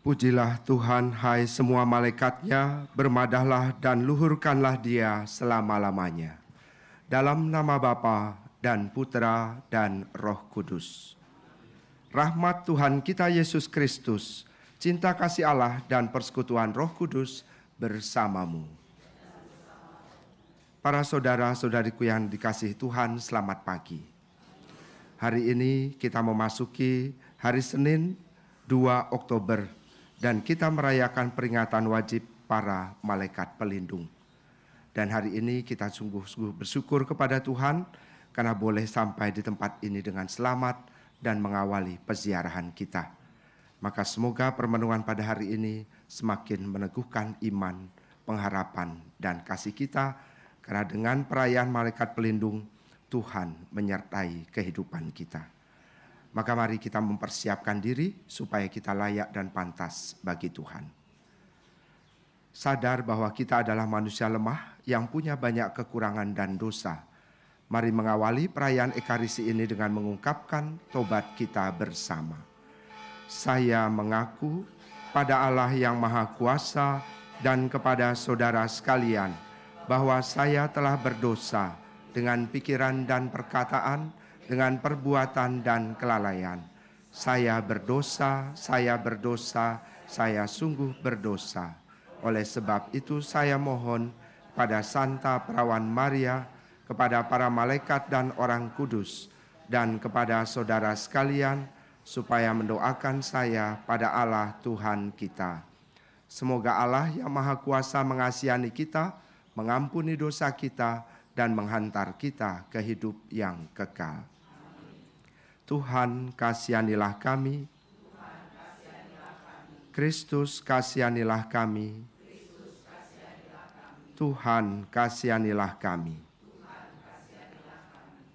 Pujilah Tuhan, hai semua malaikatnya, bermadahlah dan luhurkanlah Dia selama-lamanya. Dalam nama Bapa dan Putra dan Roh Kudus. Rahmat Tuhan kita Yesus Kristus, cinta kasih Allah dan persekutuan Roh Kudus bersamamu. Para saudara-saudariku yang dikasihi Tuhan, selamat pagi. Hari ini kita memasuki hari Senin 2 Oktober dan kita merayakan peringatan wajib para malaikat pelindung. Dan hari ini kita sungguh-sungguh bersyukur kepada Tuhan karena boleh sampai di tempat ini dengan selamat dan mengawali peziarahan kita. Maka semoga permenungan pada hari ini semakin meneguhkan iman, pengharapan, dan kasih kita, karena dengan perayaan malaikat pelindung, Tuhan menyertai kehidupan kita. Maka mari kita mempersiapkan diri supaya kita layak dan pantas bagi Tuhan. Sadar bahwa kita adalah manusia lemah yang punya banyak kekurangan dan dosa. Mari mengawali perayaan Ekaristi ini dengan mengungkapkan tobat kita bersama. Saya mengaku pada Allah yang Maha Kuasa dan kepada saudara sekalian bahwa saya telah berdosa dengan pikiran dan perkataan, dengan perbuatan dan kelalaian. Saya berdosa, saya sungguh berdosa. Oleh sebab itu saya mohon pada Santa Perawan Maria, kepada para malaikat dan orang kudus, dan kepada saudara sekalian, supaya mendoakan saya pada Allah Tuhan kita. Semoga Allah yang Maha Kuasa mengasihani kita, mengampuni dosa kita, dan menghantar kita ke hidup yang kekal. Tuhan kasihanilah kami. Kristus kasihanilah kami. Tuhan kasihanilah kami.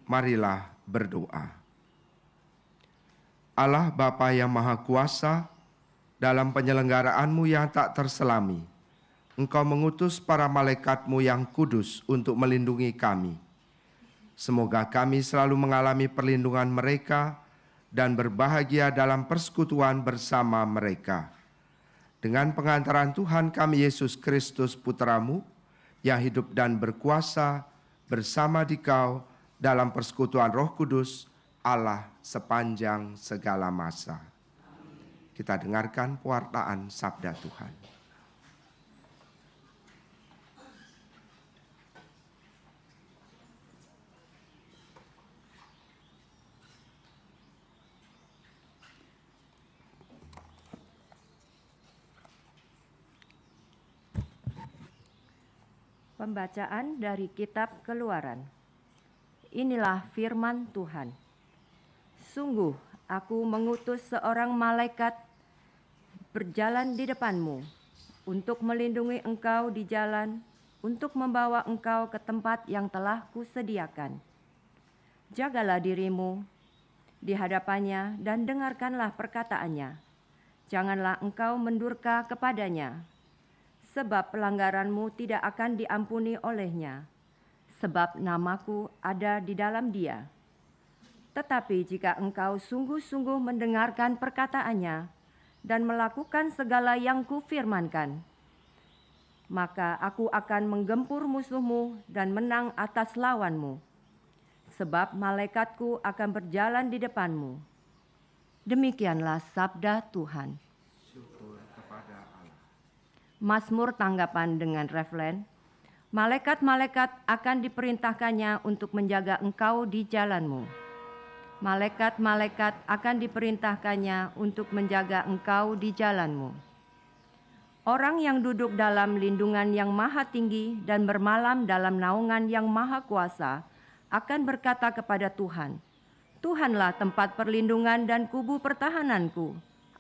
Marilah berdoa. Allah Bapa yang Maha Kuasa, dalam penyelenggaraanmu yang tak terselami, Engkau mengutus para malaikat-Mu yang kudus untuk melindungi kami. Semoga kami selalu mengalami perlindungan mereka dan berbahagia dalam persekutuan bersama mereka. Dengan pengantaran Tuhan kami Yesus Kristus Putra-Mu, yang hidup dan berkuasa bersama Dikau dalam persekutuan Roh Kudus, Allah sepanjang segala masa. Kita dengarkan pewartaan sabda Tuhan. Pembacaan dari Kitab Keluaran. Inilah firman Tuhan. Sungguh, aku mengutus seorang malaikat berjalan di depanmu untuk melindungi engkau di jalan, untuk membawa engkau ke tempat yang telah kusediakan. Jagalah dirimu di hadapannya dan dengarkanlah perkataannya. Janganlah engkau mendurka kepadanya, sebab pelanggaranmu tidak akan diampuni olehnya, sebab namaku ada di dalam dia. Tetapi jika engkau sungguh-sungguh mendengarkan perkataannya dan melakukan segala yang kufirmankan, maka aku akan menggempur musuhmu dan menang atas lawanmu, sebab malaikatku akan berjalan di depanmu. Demikianlah sabda Tuhan. Mazmur tanggapan dengan referen, malaikat-malaikat akan diperintahkannya untuk menjaga engkau di jalanmu. Malaikat-malaikat akan diperintahkannya untuk menjaga engkau di jalanmu. Orang yang duduk dalam lindungan yang maha tinggi dan bermalam dalam naungan yang maha kuasa akan berkata kepada Tuhan, Tuhanlah tempat perlindungan dan kubu pertahananku,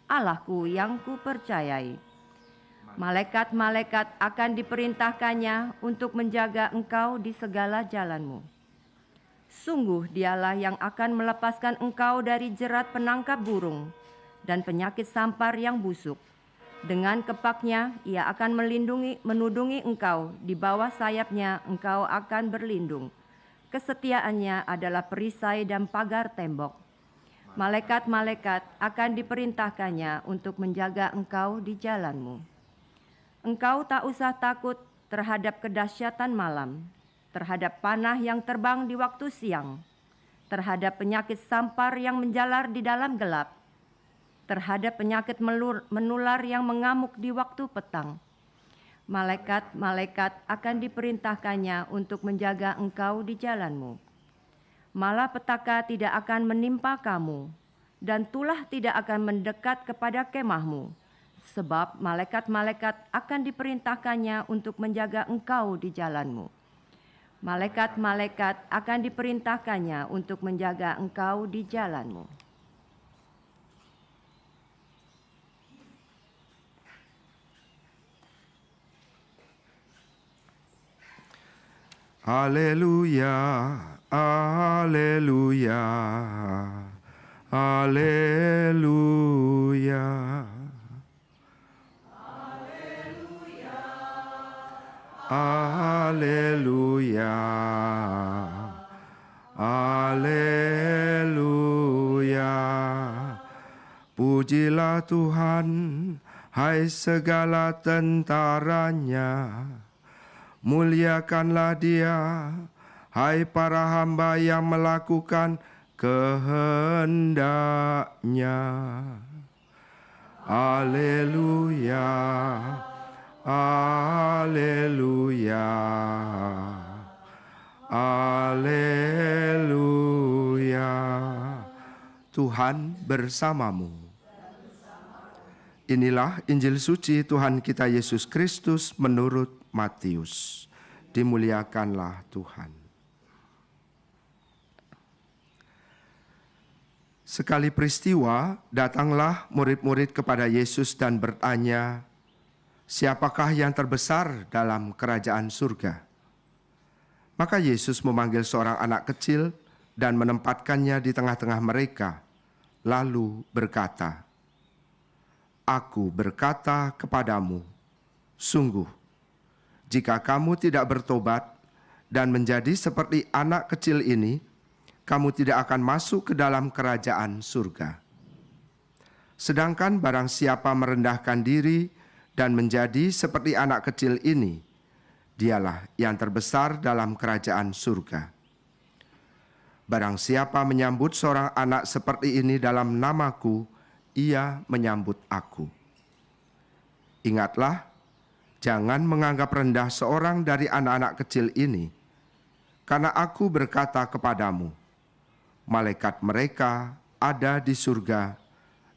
Allahku yang kupercayai. Malaikat-malaikat akan diperintahkannya untuk menjaga engkau di segala jalanmu. Sungguh dialah yang akan melepaskan engkau dari jerat penangkap burung dan penyakit sampar yang busuk. Dengan kepaknya ia akan menudungi engkau, di bawah sayapnya engkau akan berlindung. Kesetiaannya adalah perisai dan pagar tembok. Malaikat-malaikat akan diperintahkannya untuk menjaga engkau di jalanmu. Engkau tak usah takut terhadap kedahsyatan malam, terhadap panah yang terbang di waktu siang, terhadap penyakit sampar yang menjalar di dalam gelap, terhadap penyakit menular yang mengamuk di waktu petang. Malaikat-malaikat akan diperintahkannya untuk menjaga engkau di jalanmu. Malapetaka tidak akan menimpa kamu, dan tulah tidak akan mendekat kepada kemahmu, sebab malaikat-malaikat akan diperintahkannya untuk menjaga engkau di jalanmu. Malaikat-malaikat akan diperintahkannya untuk menjaga engkau di jalanmu. Haleluya, haleluya, haleluya. Haleluya, haleluya. Pujilah Tuhan, hai segala tentaranya. Muliakanlah Dia, hai para hamba yang melakukan kehendaknya. Haleluya, haleluya, haleluya. Tuhan bersamamu. Inilah Injil suci Tuhan kita Yesus Kristus menurut Matius. Dimuliakanlah Tuhan. Sekali peristiwa, datanglah murid-murid kepada Yesus dan bertanya, "Siapakah yang terbesar dalam kerajaan surga?" Maka Yesus memanggil seorang anak kecil dan menempatkannya di tengah-tengah mereka, lalu berkata, "Aku berkata kepadamu, sungguh, jika kamu tidak bertobat dan menjadi seperti anak kecil ini, kamu tidak akan masuk ke dalam kerajaan surga. Sedangkan barang siapa merendahkan diri dan menjadi seperti anak kecil ini, dialah yang terbesar dalam kerajaan surga. Barang siapa menyambut seorang anak seperti ini dalam namaku, ia menyambut aku. Ingatlah, jangan menganggap rendah seorang dari anak-anak kecil ini, karena aku berkata kepadamu, malaikat mereka ada di surga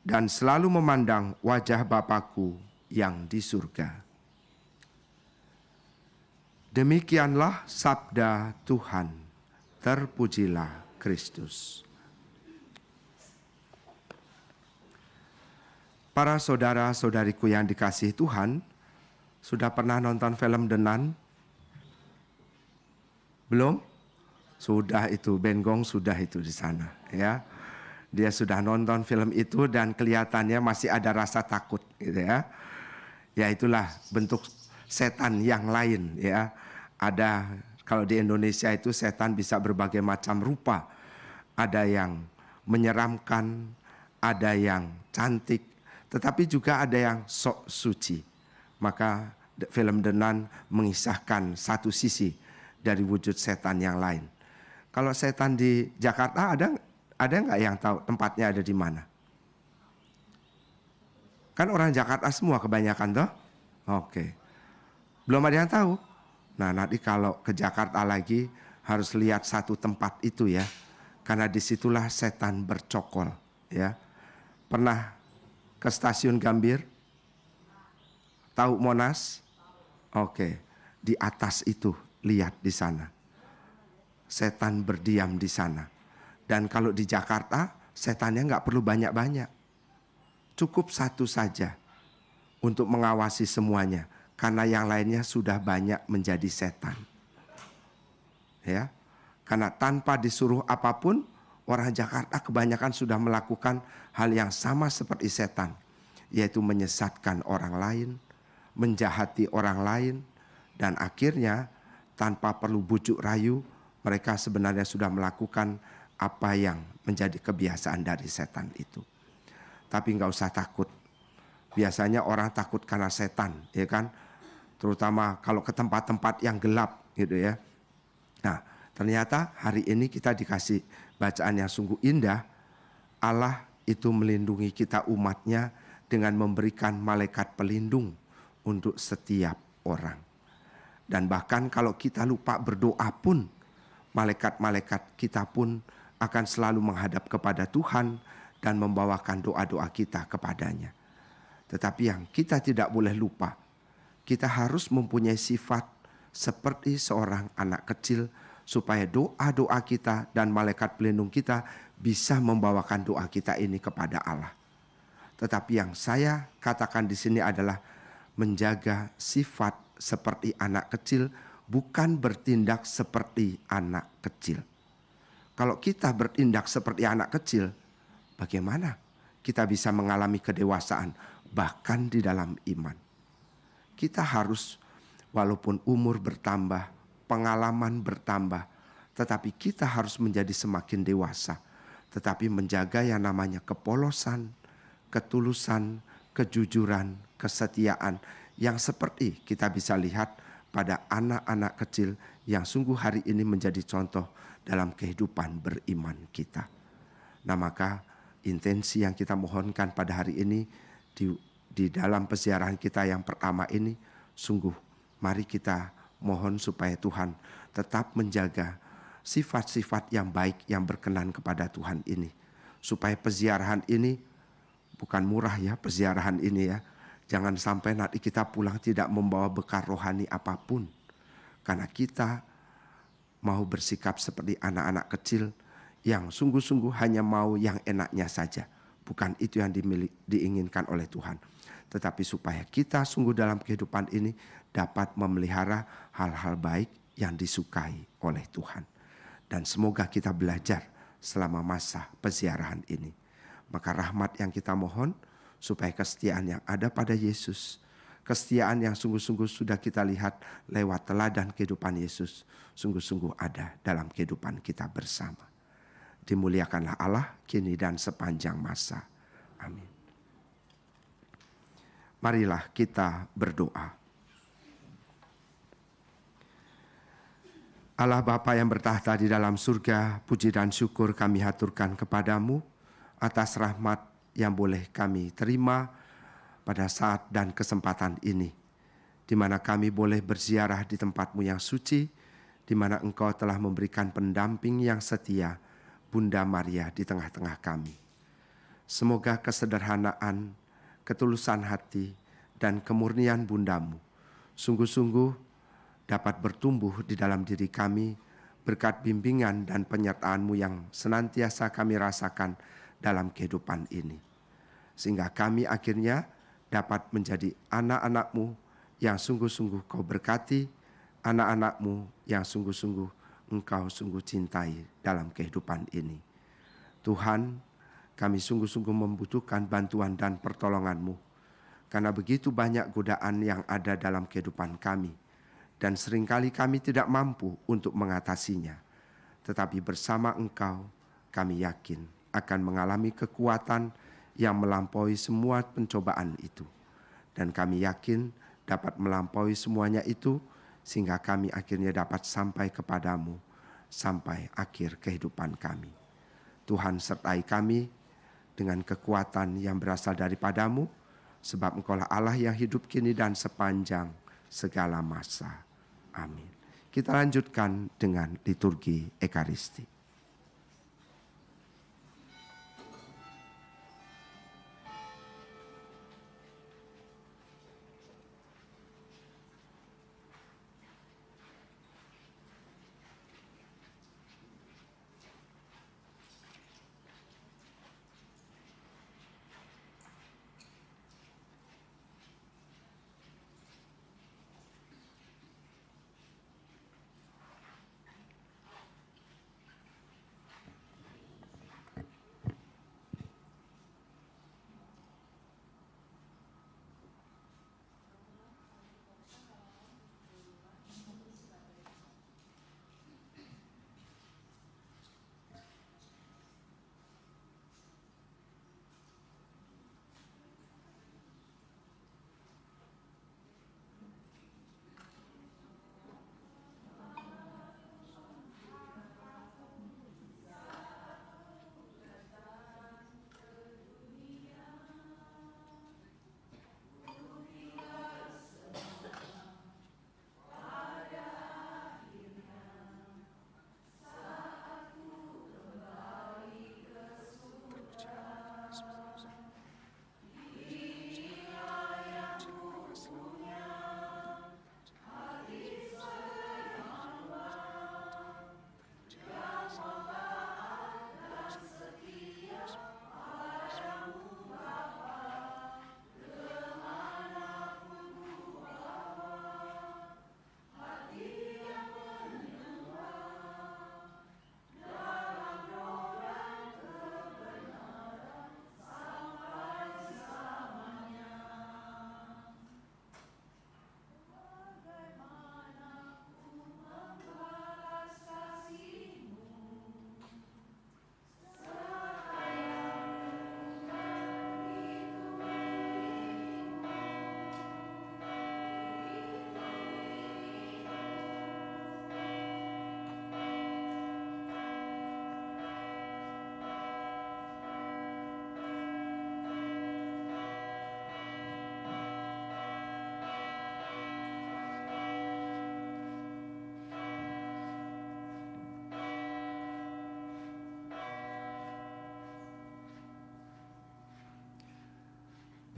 dan selalu memandang wajah Bapa-Ku yang di surga." Demikianlah sabda Tuhan. Terpujilah Kristus. Para saudara-saudariku yang dikasihi Tuhan, sudah pernah nonton film The Nun? Belum? Sudah itu, Ben Gong sudah itu di sana, ya. Dia sudah nonton film itu dan kelihatannya masih ada rasa takut, gitu ya. Ya itulah bentuk setan yang lain, ya. Ada, kalau di Indonesia itu setan bisa berbagai macam rupa. Ada yang menyeramkan, ada yang cantik, tetapi juga ada yang sok suci. Maka film The Nun mengisahkan satu sisi dari wujud setan yang lain. Kalau setan di Jakarta ada nggak yang tahu tempatnya ada di mana? Kan orang Jakarta semua kebanyakan toh? Oke. Belum ada yang tahu? Nah, nanti kalau ke Jakarta lagi harus lihat satu tempat itu ya. Karena disitulah setan bercokol ya. Pernah ke stasiun Gambir? Tahu Monas? Oke. Di atas itu lihat di sana. Setan berdiam di sana. Dan kalau di Jakarta, setannya nggak perlu banyak-banyak. Cukup satu saja untuk mengawasi semuanya. Karena yang lainnya sudah banyak menjadi setan. Ya, karena tanpa disuruh apapun, orang Jakarta kebanyakan sudah melakukan hal yang sama seperti setan. Yaitu menyesatkan orang lain, menjahati orang lain, dan akhirnya tanpa perlu bujuk rayu, mereka sebenarnya sudah melakukan apa yang menjadi kebiasaan dari setan itu. Tapi nggak usah takut. Biasanya orang takut karena setan, ya kan? Terutama kalau ke tempat-tempat yang gelap gitu ya. Nah, ternyata hari ini kita dikasih bacaan yang sungguh indah. Allah itu melindungi kita umatnya dengan memberikan malaikat pelindung untuk setiap orang. Dan bahkan kalau kita lupa berdoa pun, malaikat-malaikat kita pun akan selalu menghadap kepada Tuhan dan membawakan doa-doa kita kepadanya. Tetapi yang kita tidak boleh lupa, kita harus mempunyai sifat seperti seorang anak kecil supaya doa-doa kita dan malaikat pelindung kita bisa membawakan doa kita ini kepada Allah. Tetapi yang saya katakan di sini adalah menjaga sifat seperti anak kecil, bukan bertindak seperti anak kecil. Kalau kita bertindak seperti anak kecil, bagaimana kita bisa mengalami kedewasaan bahkan di dalam iman? Kita harus, walaupun umur bertambah, pengalaman bertambah, tetapi kita harus menjadi semakin dewasa, tetapi menjaga yang namanya kepolosan, ketulusan, kejujuran, kesetiaan yang seperti kita bisa lihat pada anak-anak kecil yang sungguh hari ini menjadi contoh dalam kehidupan beriman kita. Nah, maka intensi yang kita mohonkan pada hari ini di dalam peziarahan kita yang pertama ini, sungguh mari kita mohon supaya Tuhan tetap menjaga sifat-sifat yang baik yang berkenan kepada Tuhan ini. Supaya peziarahan ini bukan murah ya, peziarahan ini ya. Jangan sampai nanti kita pulang tidak membawa bekal rohani apapun. Karena kita mau bersikap seperti anak-anak kecil yang sungguh-sungguh hanya mau yang enaknya saja. Bukan itu yang diinginkan oleh Tuhan. Tetapi supaya kita sungguh dalam kehidupan ini dapat memelihara hal-hal baik yang disukai oleh Tuhan. Dan semoga kita belajar selama masa peziarahan ini. Maka rahmat yang kita mohon supaya kesetiaan yang ada pada Yesus, kesetiaan yang sungguh-sungguh sudah kita lihat lewat teladan kehidupan Yesus, sungguh-sungguh ada dalam kehidupan kita bersama. Dimuliakanlah Allah kini dan sepanjang masa. Amin. Marilah kita berdoa. Allah Bapa yang bertahta di dalam surga, puji dan syukur kami haturkan kepadamu atas rahmat yang boleh kami terima pada saat dan kesempatan ini, di mana kami boleh berziarah di tempat-Mu yang suci, di mana Engkau telah memberikan pendamping yang setia, Bunda Maria di tengah-tengah kami. Semoga kesederhanaan, ketulusan hati, dan kemurnian Bundamu sungguh-sungguh dapat bertumbuh di dalam diri kami berkat bimbingan dan penyertaan-Mu yang senantiasa kami rasakan dalam kehidupan ini. Sehingga kami akhirnya dapat menjadi anak-anak-Mu yang sungguh-sungguh Kau berkati, anak-anak-Mu yang sungguh-sungguh Engkau sungguh cintai dalam kehidupan ini. Tuhan, kami sungguh-sungguh membutuhkan bantuan dan pertolongan-Mu, karena begitu banyak godaan yang ada dalam kehidupan kami, dan seringkali kami tidak mampu untuk mengatasinya. Tetapi bersama Engkau, kami yakin akan mengalami kekuatan yang melampaui semua pencobaan itu. Dan kami yakin dapat melampaui semuanya itu, sehingga kami akhirnya dapat sampai kepadamu, sampai akhir kehidupan kami. Tuhan sertai kami dengan kekuatan yang berasal daripadamu, sebab Engkaulah Allah yang hidup kini dan sepanjang segala masa. Amin. Kita lanjutkan dengan liturgi Ekaristi.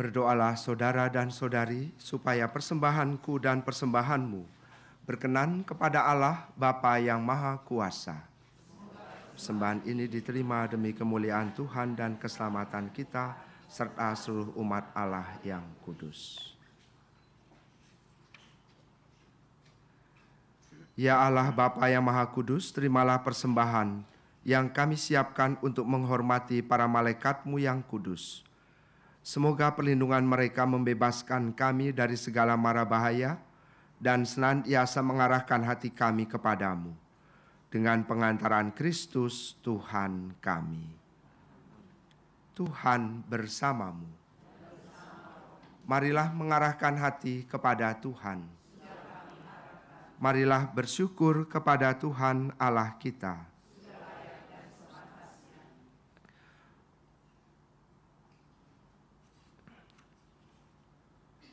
Berdoalah saudara dan saudari supaya persembahanku dan persembahanmu berkenan kepada Allah Bapa yang Maha Kuasa. Persembahan ini diterima demi kemuliaan Tuhan dan keselamatan kita serta seluruh umat Allah yang kudus. Ya Allah Bapa yang Maha Kudus, terimalah persembahan yang kami siapkan untuk menghormati para malaikatmu yang kudus. Semoga perlindungan mereka membebaskan kami dari segala mara bahaya dan senantiasa mengarahkan hati kami kepadamu. Dengan pengantaran Kristus Tuhan kami. Tuhan bersamamu. Marilah mengarahkan hati kepada Tuhan. Marilah bersyukur kepada Tuhan Allah kita.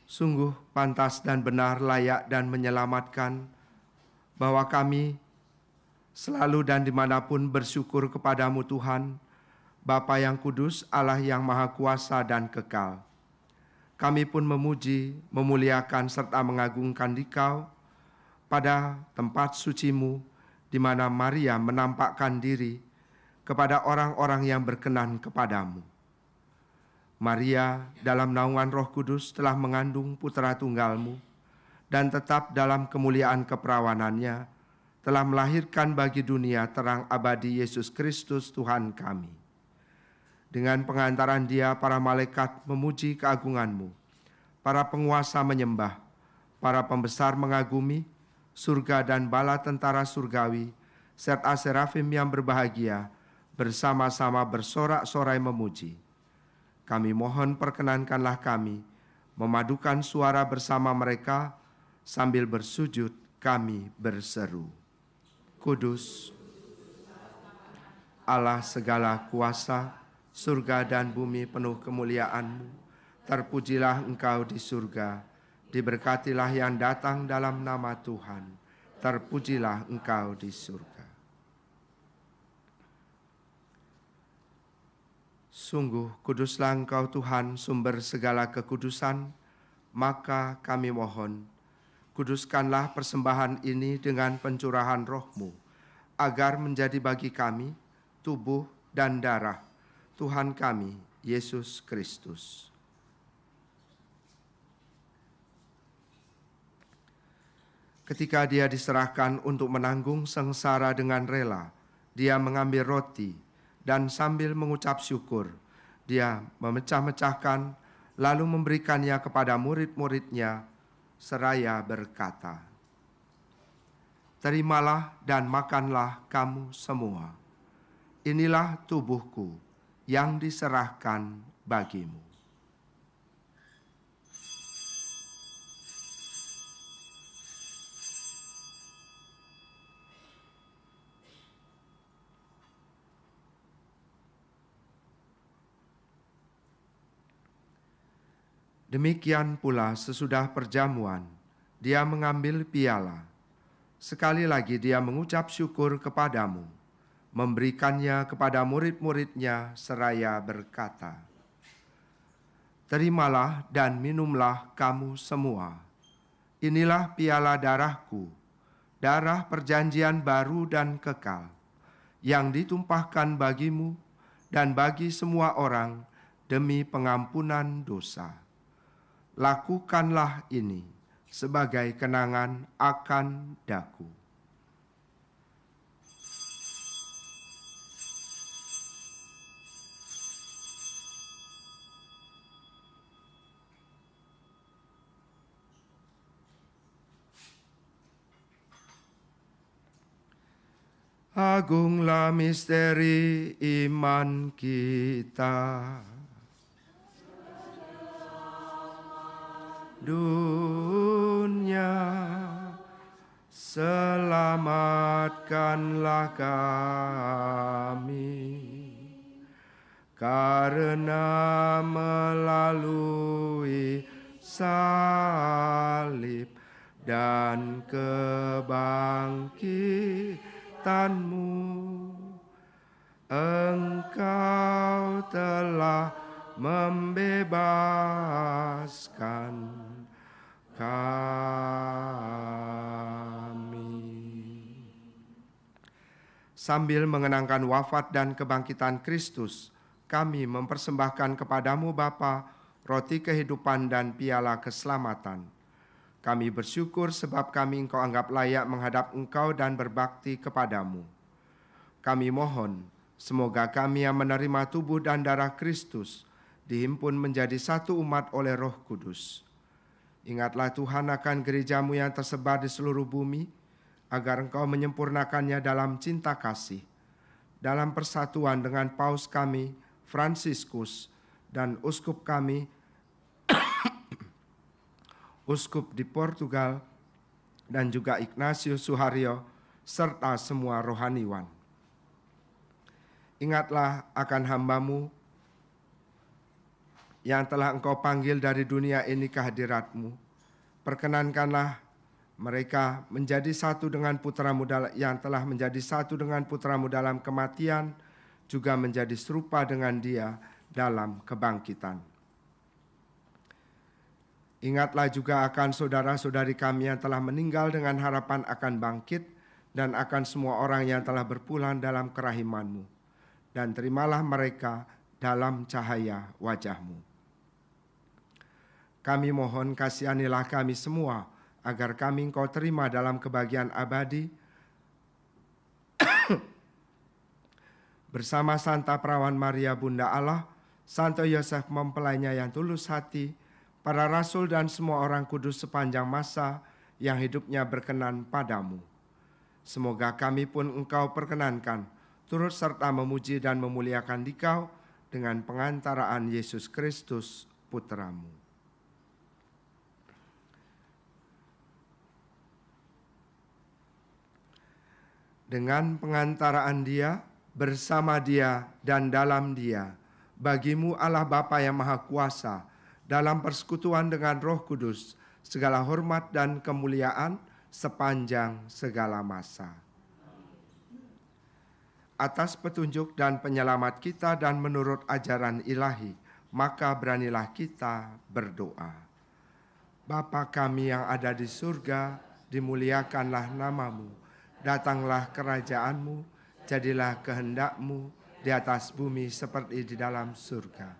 Sungguh pantas dan benar, layak dan menyelamatkan bahwa kami selalu dan dimanapun bersyukur kepadamu Tuhan, Bapa yang kudus, Allah yang maha kuasa dan kekal. Kami pun memuji, memuliakan serta mengagungkan Dikau pada tempat sucimu, di mana Maria menampakkan diri kepada orang-orang yang berkenan kepadamu. Maria dalam naungan Roh Kudus telah mengandung putra tunggalmu dan tetap dalam kemuliaan keperawanannya telah melahirkan bagi dunia terang abadi Yesus Kristus Tuhan kami. Dengan pengantaran Dia para malaikat memuji keagunganmu, para penguasa menyembah, para pembesar mengagumi, surga dan bala tentara surgawi serta serafim yang berbahagia bersama-sama bersorak-sorai memuji. Kami mohon perkenankanlah kami memadukan suara bersama mereka sambil bersujud kami berseru. Kudus, Allah segala kuasa, surga dan bumi penuh kemuliaan-Mu. Terpujilah Engkau di surga, diberkatilah yang datang dalam nama Tuhan. Terpujilah Engkau di surga. Sungguh kuduslah Engkau Tuhan, sumber segala kekudusan, maka kami mohon, kuduskanlah persembahan ini dengan pencurahan Roh-Mu, agar menjadi bagi kami tubuh dan darah Tuhan kami, Yesus Kristus. Ketika Dia diserahkan untuk menanggung sengsara dengan rela, Dia mengambil roti, dan sambil mengucap syukur, Dia memecah-mecahkan, lalu memberikannya kepada murid-muridnya, seraya berkata, "Terimalah dan makanlah kamu semua. Inilah tubuhku yang diserahkan bagimu." Demikian pula sesudah perjamuan, Dia mengambil piala. Sekali lagi Dia mengucap syukur kepadamu, memberikannya kepada murid-muridnya seraya berkata, "Terimalah dan minumlah kamu semua. Inilah piala darahku, darah perjanjian baru dan kekal, yang ditumpahkan bagimu dan bagi semua orang demi pengampunan dosa. Lakukanlah ini sebagai kenangan akan daku." Agunglah misteri iman kita. Dunia, selamatkanlah kami, karena melalui salib dan kebangkitan-Mu, Engkau telah membebaskan kami. Sambil mengenangkan wafat dan kebangkitan Kristus, kami mempersembahkan kepadamu Bapa, roti kehidupan dan piala keselamatan. Kami bersyukur sebab kami Engkau anggap layak menghadap Engkau dan berbakti kepadamu. Kami mohon, semoga kami yang menerima tubuh dan darah Kristus dihimpun menjadi satu umat oleh Roh Kudus. Ingatlah Tuhan akan gerejamu yang tersebar di seluruh bumi, agar Engkau menyempurnakannya dalam cinta kasih, dalam persatuan dengan Paus kami, Fransiskus, dan Uskup kami, Uskup di Portugal, dan juga Ignatius Suharyo, serta semua rohaniwan. Ingatlah akan hamba-Mu yang telah Engkau panggil dari dunia ini ke hadirat-Mu. Perkenankanlah mereka menjadi satu dengan putra-Mu yang telah menjadi satu dengan putra-Mu dalam kematian, juga menjadi serupa dengan Dia dalam kebangkitan. Ingatlah juga akan saudara-saudari kami yang telah meninggal dengan harapan akan bangkit, dan akan semua orang yang telah berpulang dalam kerahiman-Mu. Dan terimalah mereka dalam cahaya wajah-Mu. Kami mohon kasihanilah kami semua, agar kami Engkau terima dalam kebahagiaan abadi bersama Santa Perawan Maria Bunda Allah, Santo Yosef mempelainya yang tulus hati, para rasul dan semua orang kudus sepanjang masa yang hidupnya berkenan padamu. Semoga kami pun Engkau perkenankan turut serta memuji dan memuliakan Dikau dengan pengantaraan Yesus Kristus Putra-Mu. Dengan pengantaraan Dia, bersama Dia, dan dalam Dia, bagimu Allah Bapa yang Maha Kuasa, dalam persekutuan dengan Roh Kudus, segala hormat dan kemuliaan sepanjang segala masa. Atas petunjuk dan penyelamat kita dan menurut ajaran ilahi, maka beranilah kita berdoa. Bapa kami yang ada di surga, dimuliakanlah nama-Mu. Datanglah kerajaan-Mu, jadilah kehendak-Mu di atas bumi seperti di dalam surga.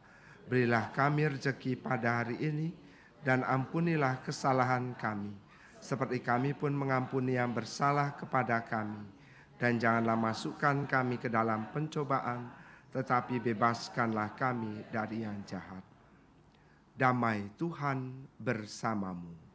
Berilah kami rezeki pada hari ini, dan ampunilah kesalahan kami, seperti kami pun mengampuni yang bersalah kepada kami. Dan janganlah masukkan kami ke dalam pencobaan, tetapi bebaskanlah kami dari yang jahat. Damai Tuhan bersamamu.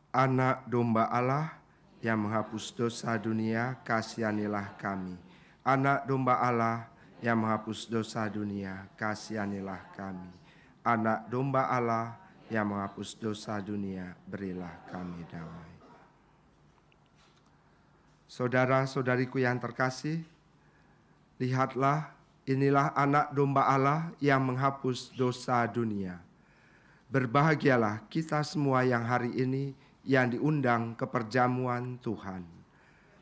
Anak domba Allah yang menghapus dosa dunia, kasihanilah kami. Anak domba Allah yang menghapus dosa dunia, kasihanilah kami. Anak domba Allah yang menghapus dosa dunia, berilah kami damai. Saudara-saudariku yang terkasih, lihatlah, inilah anak domba Allah yang menghapus dosa dunia. Berbahagialah kita semua yang hari ini yang diundang ke perjamuan Tuhan.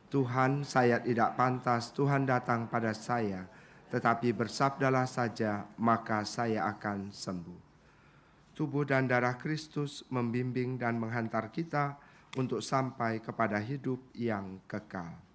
Tuhan, saya tidak pantas Tuhan datang pada saya, tetapi bersabdalah saja, maka saya akan sembuh. Tubuh dan darah Kristus membimbing dan menghantar kita untuk sampai kepada hidup yang kekal.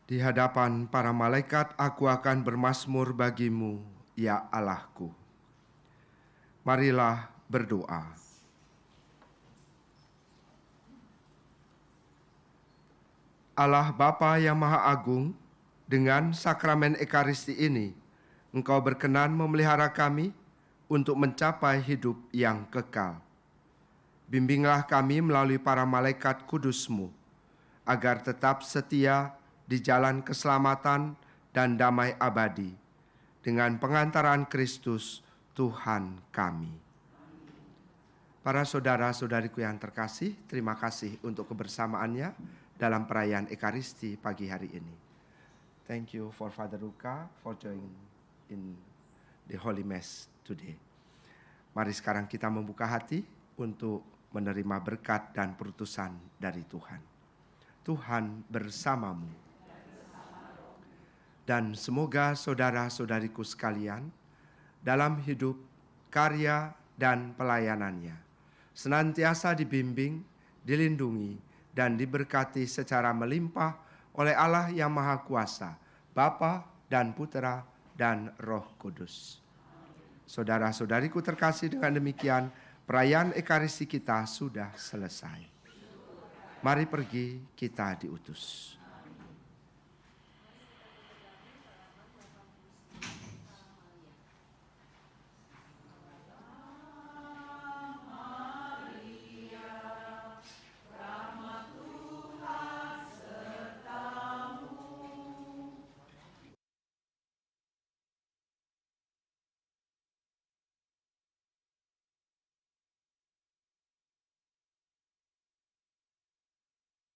Di hadapan para malaikat aku akan bermazmur bagimu, ya Allahku. Marilah berdoa. Allah Bapa yang Maha Agung, dengan sakramen Ekaristi ini, Engkau berkenan memelihara kami untuk mencapai hidup yang kekal. Bimbinglah kami melalui para malaikat kudus-Mu, agar tetap setia di jalan keselamatan dan damai abadi, dengan pengantaran Kristus Tuhan kami. Para saudara-saudariku yang terkasih, terima kasih untuk kebersamaannya dalam perayaan Ekaristi pagi hari ini. Thank you for Father Luka for joining in the Holy Mass today. Mari sekarang kita membuka hati untuk menerima berkat dan perutusan dari Tuhan. Tuhan bersamamu. Dan semoga saudara-saudariku sekalian dalam hidup, karya, dan pelayanannya senantiasa dibimbing, dilindungi, dan diberkati secara melimpah oleh Allah yang Maha Kuasa, Bapa dan Putera dan Roh Kudus. Saudara-saudariku terkasih, dengan demikian perayaan Ekaristi kita sudah selesai. Mari pergi, kita diutus.